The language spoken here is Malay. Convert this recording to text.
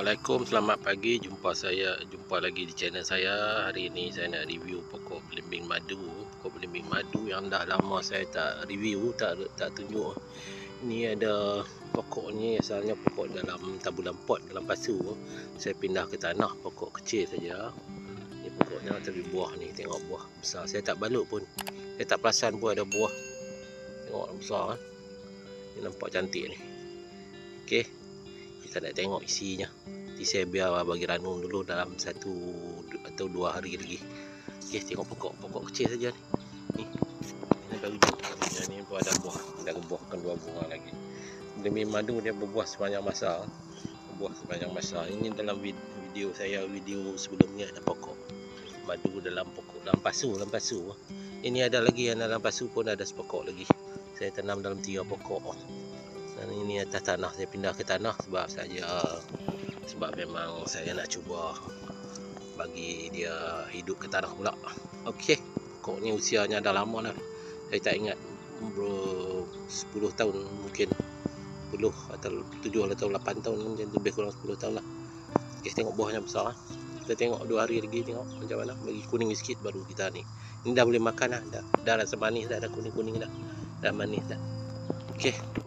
Assalamualaikum, selamat pagi. Jumpa lagi di channel saya. Hari ini saya nak review pokok belimbing madu. Pokok belimbing madu yang dah lama saya tak review, tak tunjuk. Ini ada pokok ni, asalnya pokok dalam tabulan pot, dalam pasu. Saya pindah ke tanah, pokok kecil saja. Ni pokoknya, tapi buah ni, tengok buah besar. Saya tak balut pun. Saya tak perasan pun ada buah. Tengok besar kan. Ni nampak cantik ni. Okey. Kita nak tengok isinya. Nanti saya biar bagi ranum dulu dalam 1 atau 2 hari lagi. Okey, tengok pokok kecil saja ni. Ini baru hujung. Ni pun ada buah, ada buahkan 2 bunga lagi. Demi madu dia berbuah sepanjang masa. Berbuah sepanjang masa. Ini dalam video saya, video sebelumnya ada pokok madu dalam pasu. Ini ada lagi yang dalam pasu pun ada sepokok lagi. Saya tanam dalam 3 pokok. Dan ini atas tanah, saya pindah ke tanah sebab memang saya nak cuba bagi dia hidup ke tanah pula. Okey, pokok ni usianya dah lama dah. Saya tak ingat 10 tahun mungkin, 10 atau 7 atau 8 tahun, lebih kurang 10 tahun lah. Okey, tengok buahnya besar. Kita tengok 2 hari lagi, tengok macam mana. Bagi kuning sikit baru kita ni. Ini dah boleh makan dah. Dah rasa manis dah, ada kuning-kuning dah. Dah manis dah. Okey.